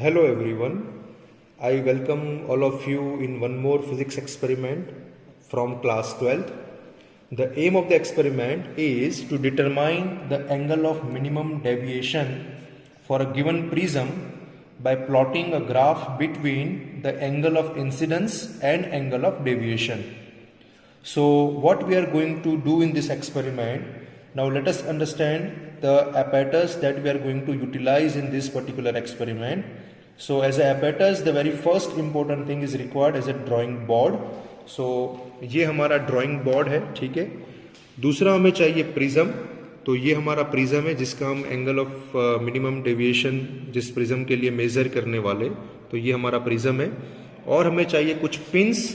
Hello everyone, I welcome all of you in one more physics experiment from class 12th. The aim of the experiment is to determine the angle of minimum deviation for a given prism by plotting a graph between the angle of incidence and angle of deviation. So what we are going to do in this experiment, now let us understand the apparatus that we are going to utilize in this particular experiment. So as a apparatus, the very first important thing is required as a drawing board. So ये हमारा drawing board है, ठीक है. दूसरा हमें चाहिए prism. तो ये हमारा प्रिज्म है जिसका हम एंगल ऑफ मिनिमम डेविएशन जिस प्रिज्म के लिए मेजर करने वाले, तो ये हमारा प्रिज्म है. और हमें चाहिए कुछ पिंस,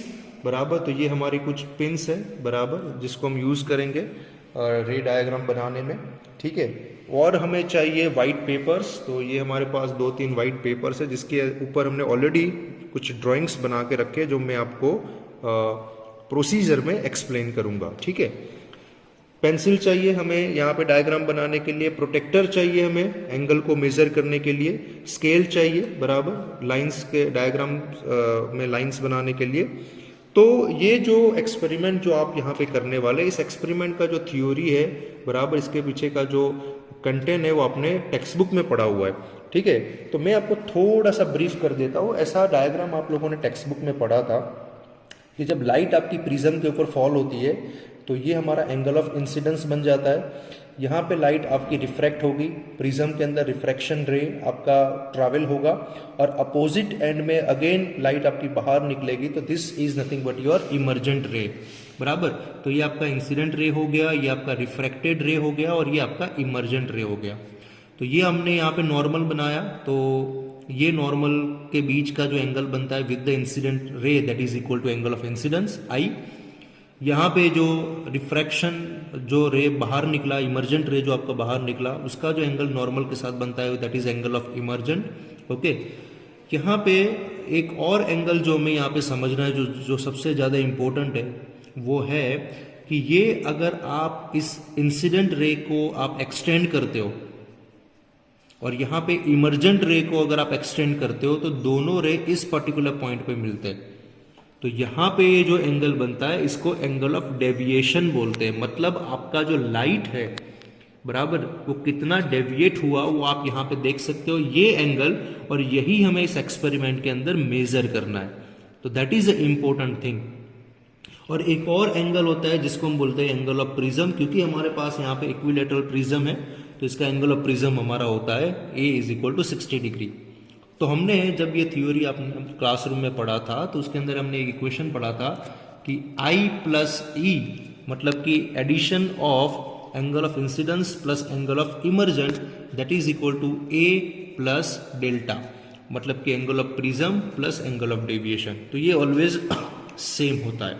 बराबर. तो ये हमारी कुछ पिंस है, बराबर, जिसको हम यूज़ करेंगे रे डायग्राम बनाने में, ठीक है. और हमें चाहिए वाइट पेपर्स. तो ये हमारे पास 2-3 वाइट पेपर्स है जिसके ऊपर हमने ऑलरेडी कुछ ड्राइंग्स बना के रखे जो मैं आपको प्रोसीजर में एक्सप्लेन करूंगा, ठीक है. पेंसिल चाहिए हमें यहाँ पे डायग्राम बनाने के लिए. प्रोटेक्टर चाहिए हमें एंगल को मेजर करने के लिए. स्केल चाहिए, बराबर, लाइंस के डायग्राम में लाइंस बनाने के लिए. तो ये जो एक्सपेरिमेंट जो आप यहाँ पे करने वाले, इस एक्सपेरिमेंट का जो थ्योरी है, बराबर, इसके पीछे का जो कंटेंट है वो अपने टेक्स्ट बुक में पढ़ा हुआ है, ठीक है. तो मैं आपको थोड़ा सा ब्रीफ कर देता हूँ. ऐसा डायग्राम आप लोगों ने टेक्स्ट बुक में पढ़ा था कि जब लाइट आपकी प्रिज्म के ऊपर फॉल होती है तो ये हमारा एंगल ऑफ इंसिडेंस बन जाता है. यहाँ पे लाइट आपकी रिफ्रैक्ट होगी, प्रिज्म के अंदर रिफ्रैक्शन रे आपका ट्रैवल होगा और अपोजिट एंड में अगेन लाइट आपकी बाहर निकलेगी. तो this is nothing but your emergent रे, बराबर. तो ये आपका इंसिडेंट रे हो गया, ये आपका रिफ्रैक्टेड रे हो गया और ये आपका इमर्जेंट रे हो गया. तो ये हमने यहाँ पे नॉर्मल बनाया. तो ये नॉर्मल के बीच का जो एंगल बनता है with the incident ray, that is equal to angle of incidence I. यहाँ पे जो रिफ्रैक्शन जो रे बाहर निकला, इमर्जेंट रे जो आपका बाहर निकला, उसका जो एंगल नॉर्मल के साथ बनता है that is angle of emergent, okay. यहाँ पे एक और एंगल जो हमें यहाँ पे समझना है, जो सबसे ज़्यादा इम्पोर्टेंट है, वो है कि ये अगर आप इस इंसिडेंट रे को आप एक्सटेंड करते हो और यहाँ पे इमर्जेंट रे को अगर आप एक्सटेंड करते हो तो दोनों रे इस पर्टिकुलर पॉइंट पे मिलते हैं. तो यहाँ पे ये जो एंगल बनता है इसको एंगल ऑफ डेविएशन बोलते हैं. मतलब आपका जो लाइट है, बराबर, वो कितना डेविएट हुआ वो आप यहाँ पे देख सकते हो, ये एंगल. और यही हमें इस एक्सपेरिमेंट के अंदर मेजर करना है. तो that is a important thing. और एक और एंगल होता है जिसको हम बोलते हैं एंगल ऑफ प्रिज्म. क्योंकि हमारे पास यहाँ पे इक्विलेटरल प्रिज्म है तो इसका एंगल ऑफ प्रिज्म हमारा होता है A is equal to 60 degree. तो हमने जब ये थ्योरी आपने क्लासरूम में पढ़ा था तो उसके अंदर हमने एक इक्वेशन पढ़ा था कि I प्लस E, मतलब कि addition of angle of incidence plus angle of emergent, that is equal to A plus delta, मतलब कि angle of prism plus angle of deviation. तो ये ऑलवेज सेम होता है,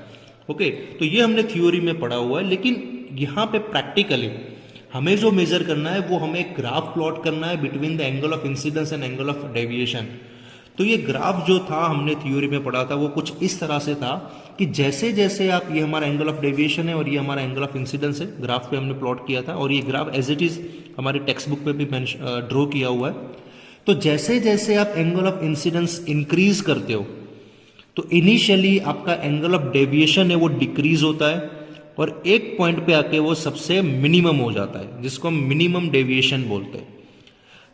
ओके. तो ये हमने थ्योरी में पढ़ा हुआ है. लेकिन यहाँ पे प्रैक्टिकली हमें जो मेजर करना है वो हमें ग्राफ प्लॉट करना है between the angle of incidence and angle of deviation. तो ये ग्राफ जो था हमने थ्योरी में पढ़ा था वो कुछ इस तरह से था कि जैसे जैसे आप, ये हमारा एंगल ऑफ डेविएशन है और ये हमारा एंगल ऑफ इंसिडेंस है, ग्राफ पे हमने प्लॉट किया था. और ये ग्राफ एज इट इज हमारे टेक्स्ट बुक पे भी ड्रॉ किया हुआ है. तो जैसे जैसे आप एंगल ऑफ इंसिडेंस इंक्रीज करते हो तो इनिशियली आपका एंगल ऑफ डेविएशन है वो डिक्रीज होता है और एक पॉइंट पे आके वो सबसे मिनिमम हो जाता है, जिसको हम मिनिमम डेविएशन बोलते हैं.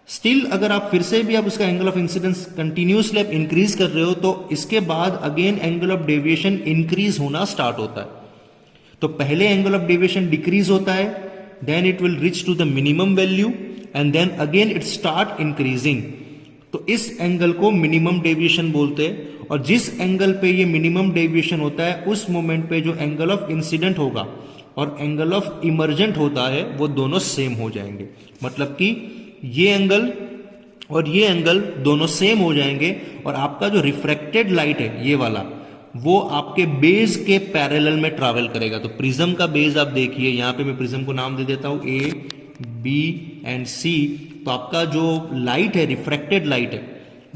स्टिल अगर आप फिर से भी आप उसका एंगल ऑफ इंसिडेंस कंटिन्यूसली आप इंक्रीज कर रहे हो तो इसके बाद again angle of deviation increase होना स्टार्ट होता है. तो पहले एंगल ऑफ डेविएशन डिक्रीज होता है, then it will reach to the minimum value and then again it start increasing. तो इस एंगल को मिनिमम डेविएशन बोलते हैं. और जिस एंगल पे ये मिनिमम डेविएशन होता है उस मोमेंट पे जो एंगल ऑफ इंसिडेंट होगा और एंगल ऑफ इमर्जेंट होता है वो दोनों सेम हो जाएंगे. मतलब कि ये एंगल और ये एंगल दोनों सेम हो जाएंगे और आपका जो रिफ्रैक्टेड लाइट है ये वाला, वो आपके बेस के पैरेलल में ट्रैवल करेगा. तो प्रिज्म का बेस आप देखिए, यहाँ पे मैं प्रिज्म को नाम दे देता हूं A, B एंड C. तो आपका जो लाइट है, रिफ्रैक्टेड लाइट है,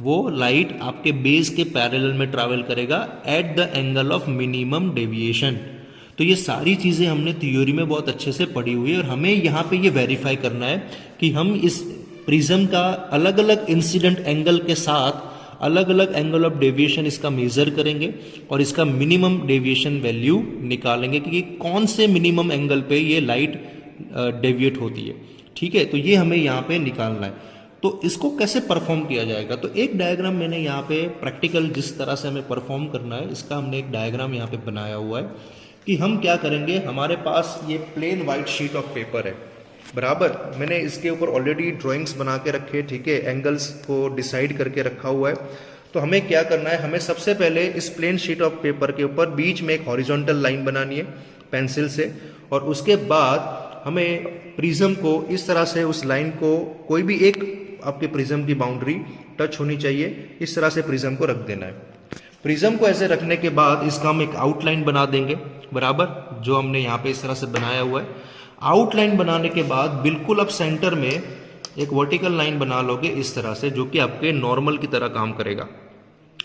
वो लाइट आपके बेस के पैरेलल में ट्रैवल करेगा at the angle of minimum deviation. तो ये सारी चीजें हमने थ्योरी में बहुत अच्छे से पढ़ी हुई है और हमें यहाँ पे ये वेरीफाई करना है कि हम इस प्रिज्म का अलग अलग इंसिडेंट एंगल के साथ अलग अलग एंगल ऑफ डेविएशन इसका मेजर करेंगे और इसका मिनिमम डेविएशन वैल्यू निकालेंगे कि कौन से मिनिमम एंगल पे ये लाइट डेविएट होती है। ठीक है, तो ये हमें यहाँ पे निकालना है। तो इसको कैसे परफॉर्म किया जाएगा, तो एक डायग्राम मैंने यहाँ पे प्रैक्टिकल जिस तरह से हमें परफॉर्म करना है इसका हमने एक डायग्राम यहाँ पे बनाया हुआ है कि हम क्या करेंगे। हमारे पास ये plain white sheet of paper है, बराबर। मैंने इसके ऊपर ऑलरेडी ड्राइंग्स बना के रखे, ठीक है, एंगल्स को डिसाइड करके रखा हुआ है। तो हमें क्या करना है, हमें सबसे पहले इस प्लेन शीट ऑफ पेपर के ऊपर बीच में एक हॉरिजॉन्टल लाइन बनानी है पेंसिल से, और उसके बाद हमें प्रिज्म को इस तरह से उस लाइन को कोई भी एक आपके प्रिज्म की बाउंड्री टच होनी चाहिए, इस तरह से प्रिज्म को रख देना है। प्रिज्म को ऐसे रखने के बाद इसका हम एक आउटलाइन बना देंगे, बराबर, जो हमने यहाँ पे इस तरह से बनाया हुआ है। आउटलाइन बनाने के बाद बिल्कुल आप सेंटर में एक वर्टिकल लाइन बना लोगे इस तरह से, जो कि आपके नॉर्मल की तरह काम करेगा।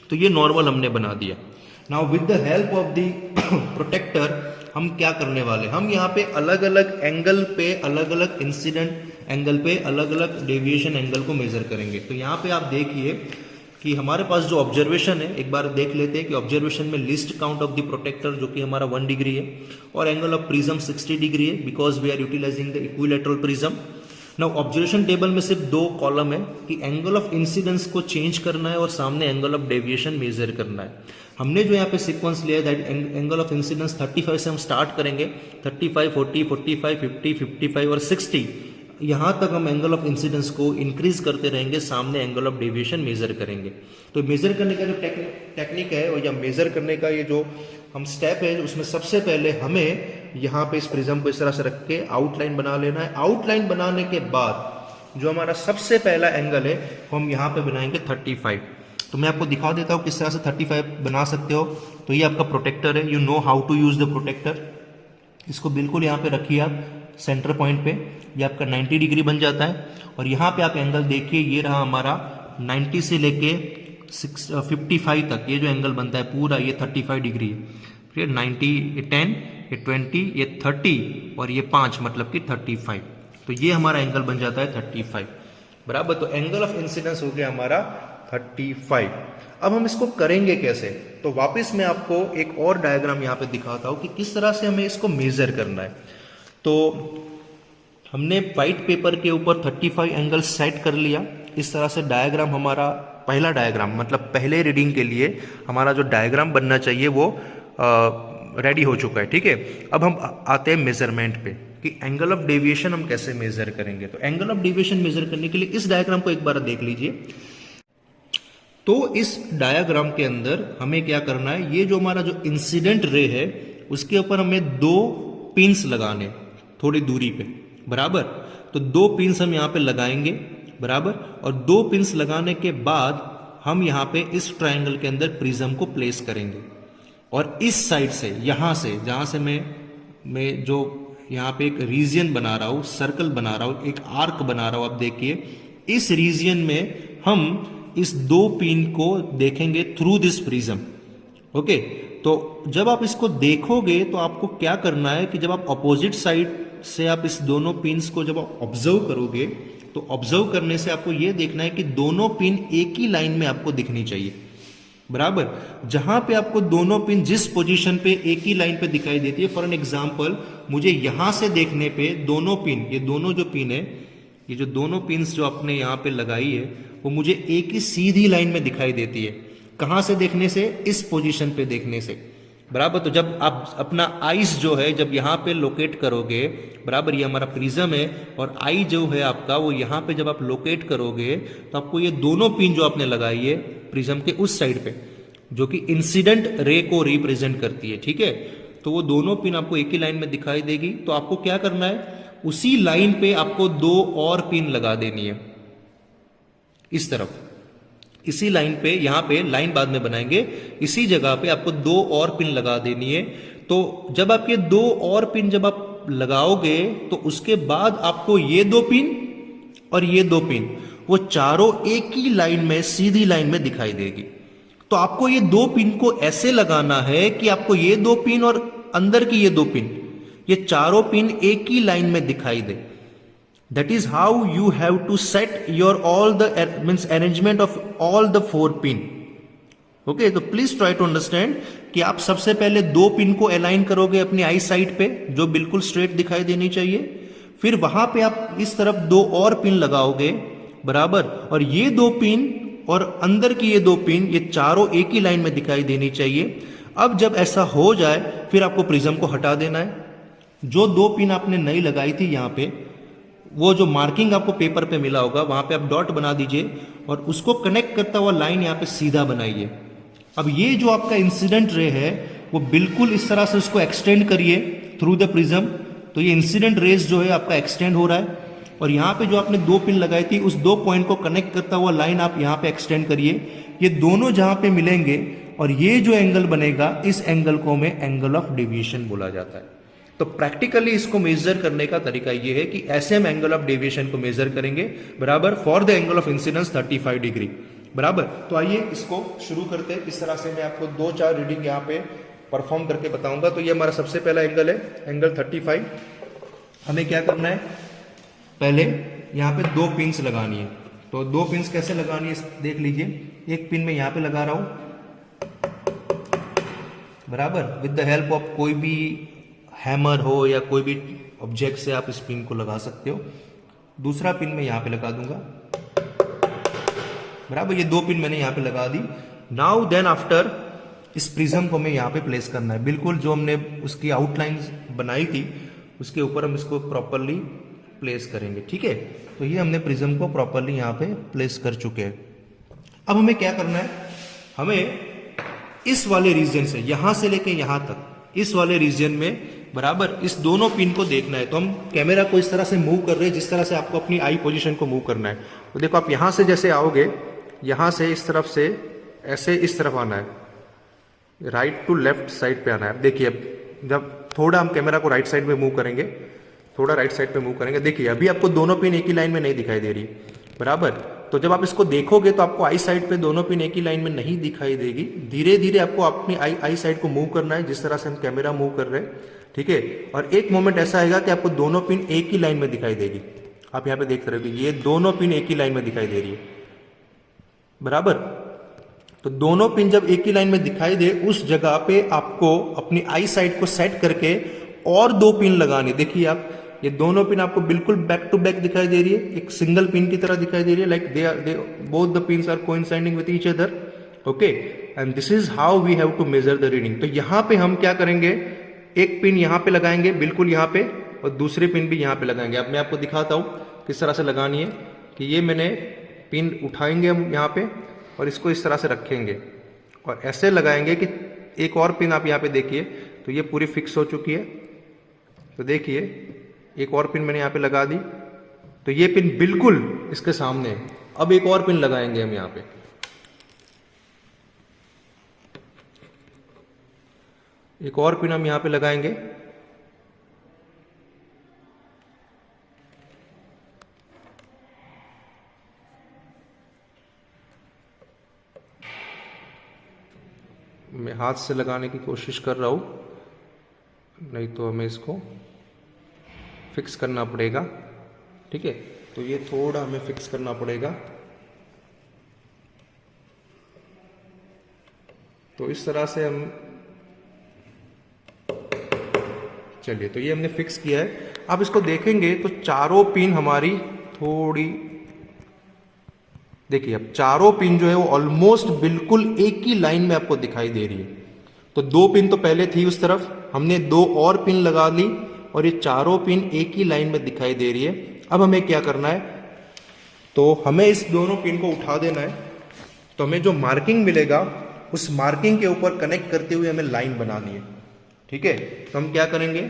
तो ये नॉर्मल हमने बना दिया। Now with the help of the protractor हम क्या करने वाले, हम यहाँ पे अलग अलग एंगल पे अलग अलग इंसिडेंट एंगल पे अलग अलग डेविएशन एंगल को मेजर करेंगे। तो यहाँ पे आप देखिए कि हमारे पास जो ऑब्जर्वेशन है, एक बार देख लेते हैं कि ऑब्जर्वेशन में least count of the protractor जो कि हमारा 1 डिग्री है और एंगल ऑफ प्रिज्म 60 डिग्री है, because we are utilising the equilateral prism. Now observation table में सिर्फ 2 कॉलम है कि एंगल ऑफ इंसिडेंस को चेंज करना है और सामने एंगल ऑफ डेविएशन मेजर करना है। हमने जो यहाँ पे सीक्वेंस लिया है दैट एंगल ऑफ इंसिडेंस 35 से हम स्टार्ट करेंगे, 35, 40, 45, 50, 55 और 60, यहाँ तक हम एंगल ऑफ इंसिडेंस को इंक्रीज करते रहेंगे, सामने एंगल ऑफ डेविएशन मेजर करेंगे। तो मेजर करने का जो टेक्निक है और या मेजर करने का ये जो हम स्टेप है, उसमें सबसे पहले हमें यहाँ पे इस प्रिज्म को इस तरह से रख के आउटलाइन बना लेना है। आउटलाइन बनाने के बाद जो हमारा सबसे पहला एंगल है वो हम यहाँ पे बनाएंगे 35। तो मैं आपको दिखा देता हूँ किस तरह से 35 बना सकते हो। तो ये आपका प्रोटेक्टर है, you know how to use the protractor. इसको बिल्कुल यहाँ पे रखिए आप सेंटर पॉइंट पे, ये आपका 90 डिग्री बन जाता है। और यहाँ पे आप एंगल देखिए, ये रहा हमारा 90 से लेके 55 तक, ये जो एंगल बनता है पूरा ये 35 डिग्री है। फिर 90, ये 10, ये 20, ये 30 और ये 5 मतलब कि 35। तो ये हमारा एंगल बन जाता है 35, बराबर। तो एंगल ऑफ इंसिडेंस हो गया हमारा 35। अब हम इसको करेंगे कैसे, तो वापस मैं आपको एक और डायग्राम यहाँ पे दिखाता हूँ कि किस तरह से हमें इसको मेजर करना है। तो हमने व्हाइट पेपर के ऊपर 35 एंगल सेट कर लिया। इस तरह से डायग्राम हमारा पहला डायग्राम, मतलब पहले रीडिंग के लिए हमारा जो डायग्राम बनना चाहिए वो रेडी हो चुका है, ठीक है। अब हम आते हैं मेजरमेंट पे कि एंगल ऑफ डेविएशन हम कैसे मेजर करेंगे। तो एंगल ऑफ डेविएशन मेजर करने के लिए इस डायग्राम को एक बार देख लीजिए। तो इस डायग्राम के अंदर हमें क्या करना है, ये जो हमारा जो इंसिडेंट रे है उसके ऊपर हमें 2 पिन्स लगाने थोड़ी दूरी पे, बराबर। तो 2 पिन्स हम यहाँ पे लगाएंगे, बराबर। और 2 पिन्स लगाने के बाद हम यहाँ पे इस ट्रायंगल के अंदर प्रिज्म को प्लेस करेंगे। और इस साइड से, यहाँ से, जहाँ से मैं जो यहाँ पे एक रीजन बना रहा हूँ, सर्कल बना रहा हूँ, एक आर्क बना रहा हूँ, आप देखिए इस रीजन में हम इस 2 पिन को देखेंगे थ्रू दिस प्रिज्म। ओके, तो जब आप इसको देखोगे तो आपको क्या करना है कि जब आप अपोजिट साइड से आप इस दोनों पिन्स को जब आप ऑब्जर्व करोगे तो ऑब्जर्व करने से आपको यह देखना है कि दोनों पिन एक ही लाइन में आपको दिखनी चाहिए, बराबर। जहां पे आपको दोनों पिन जिस पोजीशन पे एक ही लाइन पे दिखाई देती है, फॉर एन एग्जांपल मुझे यहां से देखने पे दोनों पिन, ये दोनों जो पिन है, ये जो दोनों पिन्स जो आपने यहाँ पे लगाई है वो मुझे एक ही सीधी लाइन में दिखाई देती है। कहां से देखने से, इस पोजीशन पे देखने से, बराबर। तो जब आप अपना आइस जो है जब यहाँ पे लोकेट करोगे, बराबर, ये हमारा प्रिज्म है और आई जो है आपका वो यहाँ पे जब आप लोकेट करोगे तो आपको ये दोनों पिन जो आपने लगाई है प्रिज्म के उस साइड पे, जो कि इंसिडेंट रे को रिप्रेजेंट करती है, ठीक है, तो वो दोनों पिन आपको एक ही लाइन में दिखाई देगी। तो आपको क्या करना है, उसी लाइन पे आपको 2 और पिन लगा देनी है इस तरफ, इसी लाइन पे, यहां पे लाइन बाद में बनाएंगे, इसी जगह पे आपको 2 और पिन लगा देनी है। तो जब आप ये 2 और पिन जब आप लगाओगे तो उसके बाद आपको ये 2 पिन और ये 2 पिन वो चारों एक ही लाइन में, सीधी लाइन में दिखाई देगी। तो आपको ये 2 पिन को ऐसे लगाना है कि आपको ये 2 पिन और अंदर की ये 2 पिन, ये चारों पिन एक ही लाइन में दिखाई दे। That is how you have to set your all the means arrangement of all the 4 pin. Okay, तो प्लीज ट्राई टू अंडरस्टैंड कि आप सबसे पहले 2 पिन को अलाइन करोगे अपनी आई साइड पे, जो बिल्कुल स्ट्रेट दिखाई देनी चाहिए। फिर वहां पे आप इस तरफ 2 और पिन लगाओगे, बराबर, और ये 2 पिन और अंदर की ये 2 पिन, ये चारों एक ही लाइन में दिखाई देनी चाहिए। अब जब ऐसा हो जाए फिर आपको प्रिज्म को हटा देना है। जो 2 पिन आपने नई लगाई थी यहाँ पे, वो जो मार्किंग आपको पेपर पे मिला होगा वहां पे आप डॉट बना दीजिए और उसको कनेक्ट करता हुआ लाइन यहाँ पे सीधा बनाइए। अब ये जो आपका इंसिडेंट रे है वो बिल्कुल इस तरह से उसको एक्सटेंड करिए थ्रू द प्रिज्म। तो ये इंसिडेंट रेज जो है आपका एक्सटेंड हो रहा है और यहाँ पे जो आपने 2 पिन लगाई थी उस 2 पॉइंट को कनेक्ट करता हुआ लाइन आप यहाँ पे एक्सटेंड करिए। ये दोनों जहां पे मिलेंगे और ये जो एंगल बनेगा, इस एंगल को में एंगल ऑफ डेविएशन बोला जाता है। तो प्रैक्टिकली इसको मेजर करने का तरीका ये है कि ऐसे हम एंगल ऑफ डेविएशन को मेजर करेंगे, बराबर, for the angle of incidence 35 degree, बराबर। तो आइए इसको शुरू करते हैं। इस तरह से मैं आपको 2-4 रीडिंग यहाँ पे परफॉर्म करके बताऊंगा। तो ये हमारा सबसे पहला एंगल है, एंगल 35। हमें क्या करना है, पहले यहाँ पे 2 पिन्स लगानी है। तो 2 पिन्स कैसे लगानी है देख लीजिए। एक पिन मैं यहाँ पे लगा रहा हूं, बराबर, विद द हेल्प ऑफ कोई भी हैमर हो या कोई भी ऑब्जेक्ट से आप इस पिन को लगा सकते हो। दूसरा पिन मैं यहाँ पे लगा दूंगा, बराबर। ये 2 पिन मैंने यहाँ पे लगा दी। नाउ देन आफ्टर इस प्रिज्म को हमें यहाँ पे प्लेस करना है, बिल्कुल जो हमने उसकी आउटलाइन बनाई थी उसके ऊपर हम इसको प्रॉपरली प्लेस करेंगे, ठीक है। तो ये हमने प्रिज्म को प्रॉपरली यहाँ पे प्लेस कर चुके हैं। अब हमें क्या करना है, हमें इस वाले रीजन से, यहां से लेके यहां तक, इस वाले रीजन में, बराबर, इस दोनों पिन को देखना है। तो हम कैमरा को इस तरह से मूव कर रहे हैं जिस तरह से आपको अपनी आई पोजीशन को मूव करना है। तो देखो आप यहां से जैसे आओगे, यहां से इस तरफ से ऐसे इस तरफ आना है, राइट टू लेफ्ट साइड पे आना है। देखिए अब जब थोड़ा हम कैमरा को राइट साइड में मूव करेंगे, थोड़ा राइट साइड पे मूव करेंगे, देखिए अभी आपको दोनों पिन एक ही लाइन में नहीं दिखाई दे रही, बराबर। तो जब आप इसको देखोगे तो आपको आई साइड पे दोनों पिन एक ही लाइन में नहीं दिखाई देगी। धीरे धीरे आपको अपनी आई साइड को मूव करना है जिस तरह से हम कैमरा मूव कर रहे हैं, ठीक है। और एक मोमेंट ऐसा आएगा कि आपको दोनों पिन एक ही लाइन में दिखाई देगी। आप यहाँ पे देख रहे हो कि ये दोनों पिन एक ही लाइन में दिखाई दे रही है, बराबर। तो दोनों पिन जब एक ही लाइन में दिखाई दे, उस जगह पे आपको अपनी आई साइड को सेट करके और 2 पिन लगाने। देखिए आप, ये दोनों पिन आपको बिल्कुल बैक टू बैक दिखाई दे रही है, एक सिंगल पिन की तरह दिखाई दे रही है, like they both the pins are coinciding with each other, okay. And this is how we have to measure the reading. तो यहाँ पे हम क्या करेंगे, एक पिन यहाँ पे लगाएंगे, बिल्कुल यहाँ पे, और दूसरे पिन भी यहाँ पे लगाएंगे। अब मैं आपको दिखाता हूँ किस तरह से लगानी है। कि ये मैंने पिन उठाएंगे हम यहाँ पे और इसको इस तरह से रखेंगे और ऐसे लगाएंगे कि एक और पिन आप यहाँ पे देखिए, तो ये पूरी फिक्स हो चुकी है। तो देखिए एक और पिन मैंने यहाँ पे लगा दी, तो ये पिन बिल्कुल इसके सामने है। अब एक और पिन लगाएंगे हम यहाँ पे, एक और पिन हम यहाँ पे लगाएंगे, मैं हाथ से लगाने की कोशिश कर रहा हूं, नहीं तो हमें इसको फिक्स करना पड़ेगा, ठीक है। तो ये थोड़ा हमें फिक्स करना पड़ेगा। तो इस तरह से हम, चलिए, तो ये हमने फिक्स किया है। अब इसको देखेंगे तो चारों पिन हमारी थोड़ी, देखिए अब चारों पिन जो है वो ऑलमोस्ट बिल्कुल एक ही लाइन में आपको दिखाई दे रही है। तो 2 पिन तो पहले थी उस तरफ, हमने 2 और पिन लगा ली और ये चारों पिन एक ही लाइन में दिखाई दे रही है। अब हमें क्या करना है, तो हमें इस दोनों पिन को उठा देना है। तो हमें जो मार्किंग मिलेगा उस मार्किंग के ऊपर कनेक्ट करते हुए हमें लाइन बनानी है, ठीक है। तो हम क्या करेंगे,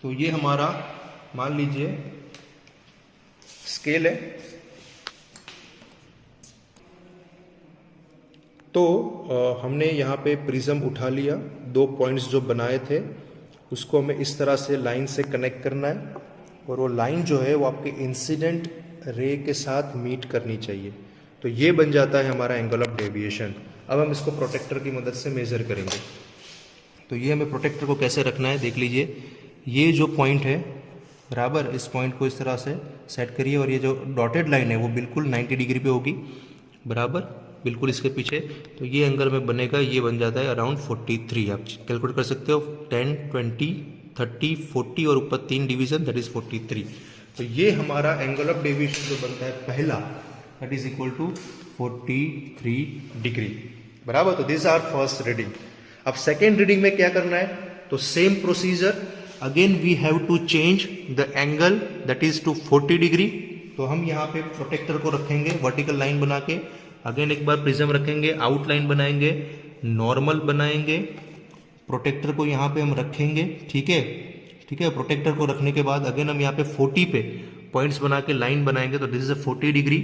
तो ये हमारा मान लीजिए स्केल है। तो हमने यहाँ पे प्रिज्म उठा लिया, 2 पॉइंट्स जो बनाए थे उसको हमें इस तरह से लाइन से कनेक्ट करना है और वो लाइन जो है वो आपके इंसिडेंट रे के साथ मीट करनी चाहिए। तो ये बन जाता है हमारा एंगल ऑफ डेविएशन। अब हम इसको प्रोटेक्टर की मदद से मेजर करेंगे। तो ये हमें प्रोटेक्टर को कैसे रखना है देख लीजिए। ये जो पॉइंट है बराबर। इस पॉइंट को इस तरह से सेट करिए और ये जो डॉटेड लाइन है वो बिल्कुल 90 डिग्री पे होगी, बराबर, बिल्कुल इसके पीछे। तो ये एंगल में बनेगा, ये बन जाता है अराउंड 43। आप कैलकुलेट कर सकते हो, 10, 20, 30, 40 और ऊपर 3 डिवीजन, दैट इज 43। तो ये हमारा एंगल ऑफ डेविएशन जो बनता है पहला, that is equal to 43 degree, बराबर। तो दिस आर फर्स्ट रीडिंग। अब सेकेंड रीडिंग में क्या करना है, तो same procedure, again we have to change the angle that is to 40 degree. तो हम यहाँ पे प्रोटेक्टर को रखेंगे वर्टिकल लाइन बना के, अगेन एक बार प्रिज्म रखेंगे, आउटलाइन बनाएंगे, नॉर्मल बनाएंगे, प्रोटेक्टर को यहाँ पे हम रखेंगे, ठीक है, ठीक है। प्रोटेक्टर को रखने के बाद अगेन हम यहाँ पे 40 पे पॉइंट्स बना के लाइन बनाएंगे, तो दिस इज 40 डिग्री।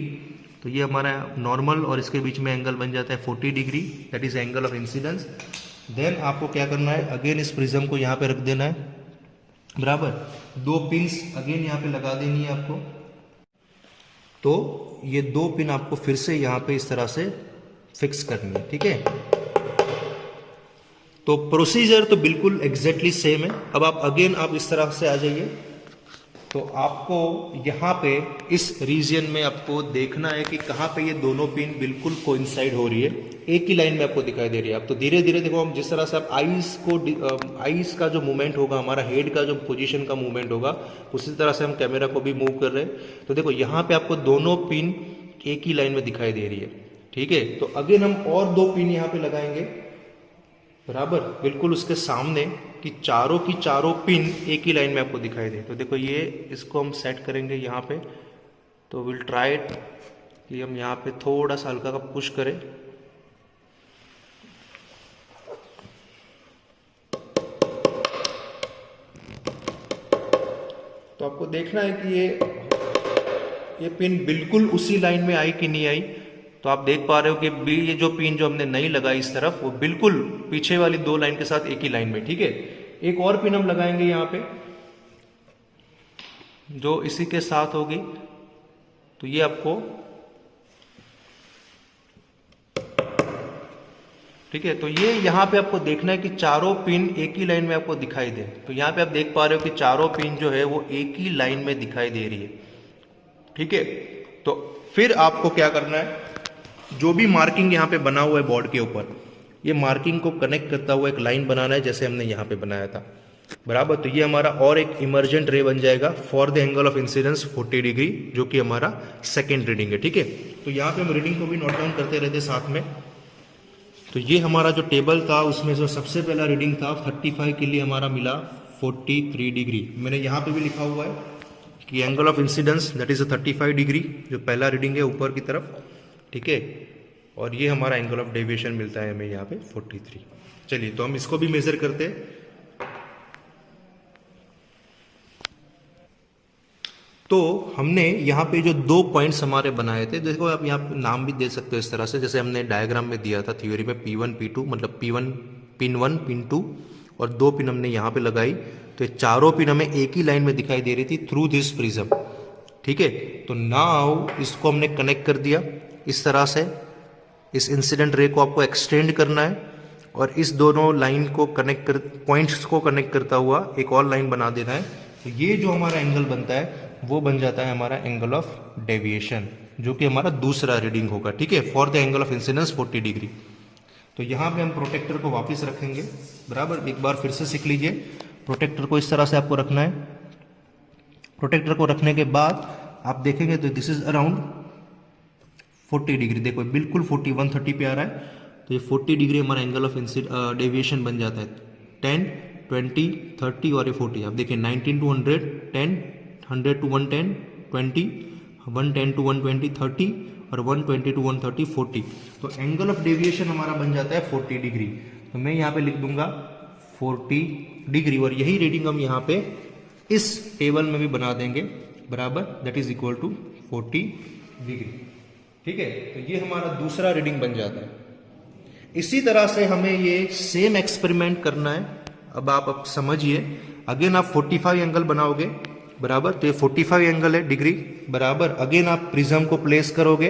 तो ये हमारा नॉर्मल और इसके बीच में एंगल बन जाता है 40 degree, that is angle of incidence. Then आपको क्या करना है, अगेन इस प्रिज्म को यहाँ पे रख देना है, बराबर। 2 पिंस अगेन यहाँ पे लगा देनी है आपको। तो ये 2 पिन आपको फिर से यहाँ पे इस तरह से फिक्स करनी है, ठीक है। तो प्रोसीजर तो बिल्कुल एग्जैक्टली सेम है। अब आप अगेन आप इस तरह से आ जाइए, तो आपको यहाँ पे इस रीजन में आपको देखना है कि कहाँ पे ये दोनों पिन बिल्कुल कोइंसाइड हो रही है, एक ही लाइन में आपको दिखाई दे रही है। अब तो धीरे धीरे देखो, हम जिस तरह से आप आईज का जो मूवमेंट होगा, हमारा हेड का जो पोजीशन का मूवमेंट होगा, उसी तरह से हम कैमरा को भी मूव कर रहे हैं। तो देखो यहाँ पे आपको दोनों पिन एक ही लाइन में दिखाई दे रही है, ठीक है। तो अगेन हम और 2 पिन यहाँ पे लगाएंगे, बराबर, बिल्कुल उसके सामने, कि चारों की चारों पिन एक ही लाइन में आपको दिखाई दे। तो देखो ये, इसको हम सेट करेंगे यहाँ पे। तो विल ट्राई इट कि हम यहाँ पे थोड़ा सा हल्का का पुश करें। तो आपको देखना है कि ये पिन बिल्कुल उसी लाइन में आई कि नहीं आई। तो आप देख पा रहे हो कि ये जो पिन जो हमने नहीं लगाई इस तरफ, वो बिल्कुल पीछे वाली 2 लाइन के साथ एक ही लाइन में, ठीक है। एक और पिन हम लगाएंगे यहाँ पे, जो इसी के साथ होगी। तो ये आपको, ठीक है, तो ये यहाँ पे आपको देखना है कि चारों पिन एक ही लाइन में आपको दिखाई दे। तो यहाँ पे आप देख पा रहे हो कि चारों पिन जो है वो एक ही लाइन में दिखाई दे रही है, ठीक है। तो फिर आपको क्या करना है, जो भी मार्किंग यहाँ पे बना हुआ है बोर्ड के ऊपर, ये मार्किंग को कनेक्ट करता हुआ एक लाइन बनाना है, जैसे हमने यहाँ पे बनाया था, बराबर। तो ये हमारा और एक इमर्जेंट रे बन जाएगा for the angle of incidence 40 degree, जो कि हमारा सेकेंड रीडिंग है, ठीक है। तो यहाँ पे हम रीडिंग को भी नोट डाउन करते रहते साथ में। तो ये हमारा जो टेबल था, उसमें जो सबसे पहला रीडिंग था 35 के लिए हमारा मिला 43 डिग्री। मैंने यहाँ पे भी लिखा हुआ है कि angle of incidence that is 35 degree, जो पहला रीडिंग है ऊपर की तरफ, ठीक है। और ये हमारा एंगल ऑफ डेविएशन मिलता है हमें यहाँ पे 43। चलिए, तो हम इसको भी मेजर करते हैं। तो हमने यहाँ पे जो 2 पॉइंट्स हमारे बनाए थे, देखो आप यहाँ नाम भी दे सकते हो इस तरह से, जैसे हमने डायग्राम में दिया था थ्योरी में, P1 P2, मतलब P1 पिन 1 पिन 2 और 2 पिन हमने यहाँ पे लगाई। तो ये चारों पिन हमें एक ही लाइन में दिखाई दे रही थी थ्रू दिस प्रिज्म, ठीक है। तो नाउ इसको हमने कनेक्ट कर दिया इस तरह से। इस इंसिडेंट रे को आपको एक्सटेंड करना है और इस दोनों लाइन को कनेक्ट कर, पॉइंट्स को कनेक्ट करता हुआ एक और लाइन बना देना है। तो ये जो हमारा एंगल बनता है वो बन जाता है हमारा एंगल ऑफ डेविएशन, जो कि हमारा दूसरा रीडिंग होगा, ठीक है, for the angle of incidence 40 degree. तो यहाँ पे हम प्रोटेक्टर को वापस रखेंगे, बराबर। एक बार फिर से सीख लीजिए, प्रोटेक्टर को इस तरह से आपको रखना है। प्रोटेक्टर को रखने के बाद आप देखेंगे तो दिस इज अराउंड 40 डिग्री, देखो बिल्कुल 40, 130 पे आ रहा है। तो ये 40 डिग्री हमारा एंगल ऑफ डेविएशन बन जाता है। 10, 20, 30 और ये 40। आप देखिए 19 to 100, 10, 100 to 110, 20, 110 to 120, 30 और 120 to 130, 40। तो एंगल ऑफ डेविएशन हमारा बन जाता है 40 डिग्री। तो मैं यहाँ पे लिख दूंगा 40 डिग्री और यही रीडिंग हम यहाँ पे इस टेबल में भी बना देंगे, बराबर, that is equal to 40 degree, ठीक है। तो ये हमारा दूसरा रीडिंग बन जाता है। इसी तरह से हमें ये सेम एक्सपेरिमेंट करना है। अब आप समझिए, अगेन आप 45 एंगल बनाओगे, बराबर। तो ये 45 एंगल है डिग्री, बराबर। अगेन आप प्रिज्म को प्लेस करोगे,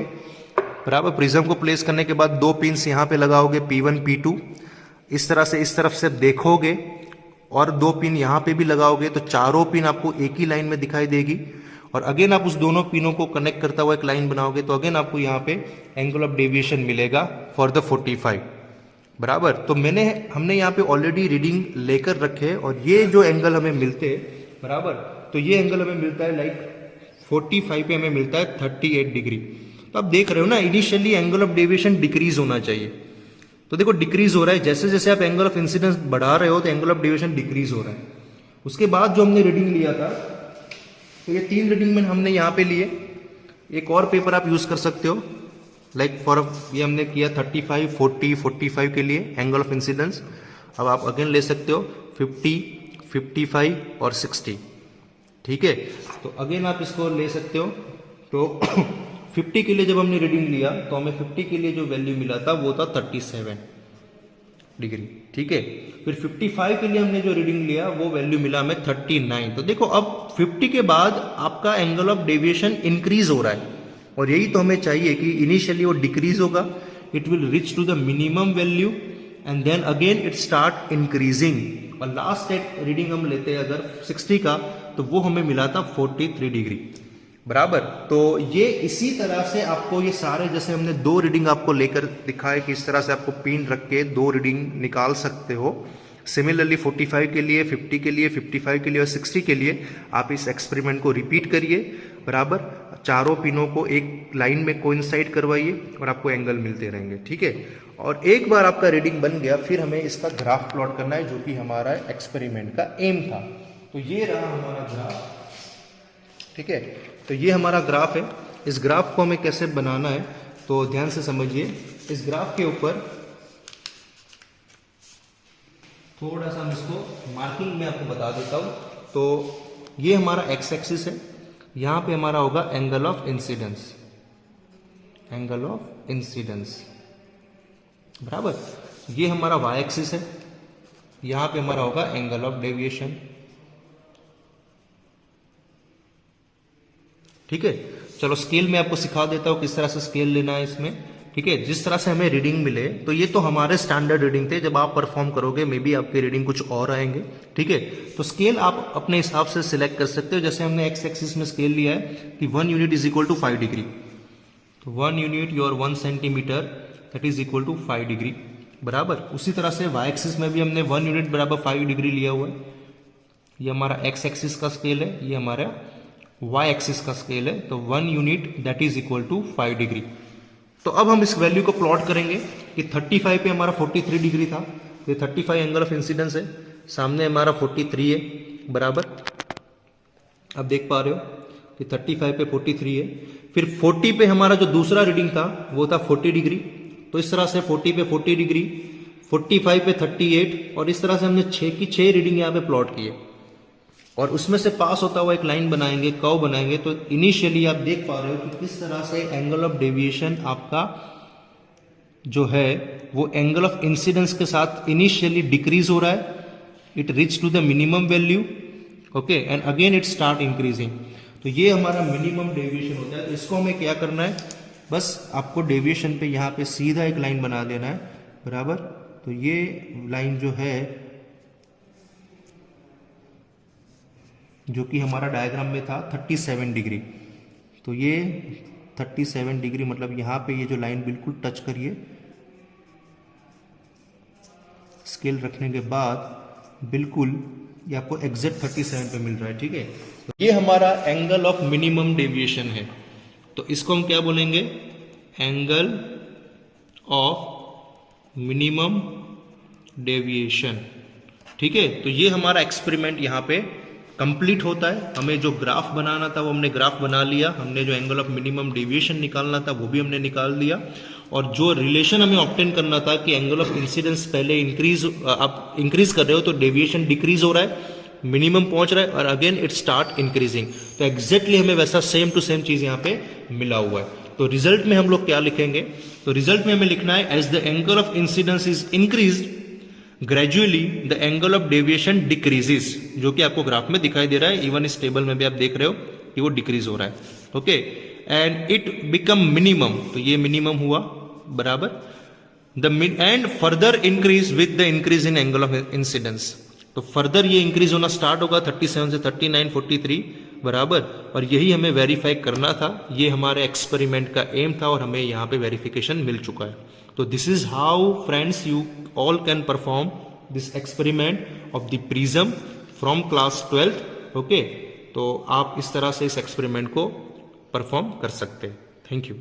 बराबर। प्रिज्म को प्लेस करने के बाद 2 पिन्स यहाँ पे लगाओगे, P1 P2। इस तरह से इस तरफ से देखोगे और 2 पिन यहाँ पे भी लगाओगे तो चारों पिन आपको एक ही लाइन में दिखाई देगी। और अगेन आप उस दोनों पिनों को कनेक्ट करता हुआ एक लाइन बनाओगे तो अगेन आपको यहाँ पे एंगल ऑफ डेविएशन मिलेगा फॉर द 45, बराबर। तो हमने यहाँ पे ऑलरेडी रीडिंग लेकर रखे और ये जो एंगल हमें मिलते हैं, बराबर, तो ये एंगल हमें मिलता है लाइक 45 पे हमें मिलता है 38 डिग्री। तो आप देख रहे हो ना, initially angle of deviation decrease होना चाहिए, तो देखो डिक्रीज हो रहा है। जैसे जैसे आप एंगल ऑफ इंसिडेंस बढ़ा रहे हो तो एंगल ऑफ डेविएशन डिक्रीज हो रहा है। उसके बाद जो हमने रीडिंग लिया था, तो ये 3 रीडिंग में हमने यहाँ पे लिए। एक और पेपर आप यूज कर सकते हो, लाइक फॉर ये हमने किया 35, 40, 45 के लिए एंगल ऑफ इंसिडेंस। अब आप अगेन ले सकते हो 50, 55 और 60, ठीक है। तो अगेन आप इसको ले सकते हो। तो 50 के लिए जब हमने रीडिंग लिया तो हमें 50 के लिए जो वैल्यू मिला था वो था 37 डिग्री, ठीक है। फिर 55 के लिए हमने जो रीडिंग लिया वो वैल्यू मिला हमें 39। तो देखो अब 50 के बाद आपका एंगल ऑफ डेविएशन इंक्रीज हो रहा है, और यही तो हमें चाहिए कि इनिशियली वो डिक्रीज होगा, it will reach to the minimum value and then again it start increasing. और लास्ट रीडिंग हम लेते हैं अगर 60 का, तो वो हमें मिला था 43 डिग्री, बराबर। तो ये इसी तरह से आपको ये सारे, जैसे हमने 2 रीडिंग आपको लेकर दिखाए कि इस तरह से आपको पिन रख के 2 रीडिंग निकाल सकते हो। सिमिलरली 45 के लिए, 50 के लिए, 55 के लिए और 60 के लिए आप इस एक्सपेरिमेंट को रिपीट करिए, बराबर। चारों पिनों को एक लाइन में कोइंसाइड करवाइए और आपको एंगल मिलते रहेंगे, ठीक है। और एक बार आपका रीडिंग बन गया, फिर हमें इसका ग्राफ प्लॉट करना है, जो कि हमारा एक्सपेरिमेंट का एम था। तो ये रहा हमारा ग्राफ, ठीक है। तो ये हमारा ग्राफ है। इस ग्राफ को हमें कैसे बनाना है तो ध्यान से समझिए। इस ग्राफ के ऊपर थोड़ा सा हम इसको मार्किंग में आपको बता देता हूं। तो ये हमारा एक्स एक्सिस है, यहां पे हमारा होगा angle of incidence, angle of incidence, बराबर। ये हमारा वाई एक्सिस है, यहां पे हमारा होगा एंगल ऑफ डेविएशन, ठीक है। चलो स्केल में आपको सिखा देता हूं किस तरह से स्केल लेना है इसमें, ठीक है। जिस तरह से हमें रीडिंग मिले, तो ये तो हमारे स्टैंडर्ड रीडिंग थे। जब आप परफॉर्म करोगे मे बी आपके रीडिंग कुछ और आएंगे, ठीक है। तो स्केल आप अपने हिसाब से सिलेक्ट कर सकते हो। जैसे हमने एक्स एक्सिस में स्केल लिया है कि 1 unit is equal to 5 degree, तो 1 unit your 1 centimetre that is equal to 5 degree, बराबर। उसी तरह से वाई एक्सिस में भी हमने 1 यूनिट बराबर 5 डिग्री लिया हुआ है। ये हमारा एक्स एक्सिस का स्केल है, ये हमारा वाई एक्सिस का स्केल है। तो 1 unit that is equal to 5 degree. तो अब हम इस वैल्यू को प्लॉट करेंगे कि 35 पे हमारा 43 डिग्री था, तो 35 एंगल ऑफ इंसिडेंस है, सामने हमारा 43 है, बराबर। आप देख पा रहे हो कि 35 पे 43 है। फिर 40 पे हमारा जो दूसरा रीडिंग था वो था 40 डिग्री। तो इस तरह से 40 पे 40 डिग्री, 45 पे 38, और इस तरह से हमने 6 की 6 रीडिंग यहाँ पे प्लॉट किए। और उसमें से पास होता हुआ एक लाइन बनाएंगे, कर्व बनाएंगे। तो इनिशियली आप देख पा रहे हो कि किस तरह से एंगल ऑफ डेविएशन आपका जो है वो एंगल ऑफ इंसिडेंस के साथ इनिशियली डिक्रीज हो रहा है, it reach to the minimum value, okay, and again it start increasing. तो ये हमारा मिनिमम डेविएशन होता है। तो इसको हमें क्या करना है, बस आपको डेविएशन पे यहाँ पे सीधा एक लाइन बना देना है, बराबर। तो ये लाइन जो है, जो कि हमारा डायग्राम में था 37 डिग्री, तो ये 37 डिग्री मतलब यहाँ पे ये जो लाइन बिल्कुल टच करिए। स्केल रखने के बाद बिल्कुल ये आपको एग्जैक्ट 37 पे मिल रहा है, ठीक है। तो ये हमारा एंगल ऑफ मिनिमम डेविएशन है। तो इसको हम क्या बोलेंगे, एंगल ऑफ मिनिमम डेविएशन, ठीक है। तो ये हमारा एक्सपेरिमेंट यहाँ पे कंप्लीट होता है। हमें जो ग्राफ बनाना था वो हमने ग्राफ बना लिया, हमने जो एंगल ऑफ मिनिमम डेविएशन निकालना था वो भी हमने निकाल दिया, और जो रिलेशन हमें ऑब्टेन करना था कि एंगल ऑफ इंसिडेंस पहले आप इंक्रीज कर रहे हो तो डेविएशन डिक्रीज हो रहा है, मिनिमम पहुंच रहा है, और अगेन इट स्टार्ट इंक्रीजिंग। तो एग्जैक्टली हमें वैसा सेम टू सेम चीज यहाँ पे मिला हुआ है। तो रिजल्ट में हम लोग क्या लिखेंगे, तो रिजल्ट में हमें लिखना है as the angle of incidence is increased gradually the angle of deviation decreases, जो कि आपको ग्राफ में दिखाई दे रहा है। इवन इस टेबल में भी आप देख रहे हो कि वो डिक्रीज हो रहा है, okay, and it become minimum, तो ये मिनिमम हुआ, बराबर। The end further increase with the increase in angle of incidence, तो फर्दर ये इंक्रीज होना स्टार्ट होगा 37 से 39, 43 बराबर, और यही हमें वेरीफाई करना था। ये हमारे एक्सपेरिमेंट का एम था और हमें यहाँ पे वेरिफिकेशन मिल चुका है। तो this is how friends you all can perform this experiment of the prism from class 12th। Okay, तो आप इस तरह से इस एक्सपेरिमेंट को परफॉर्म कर सकते हैं। Thank you.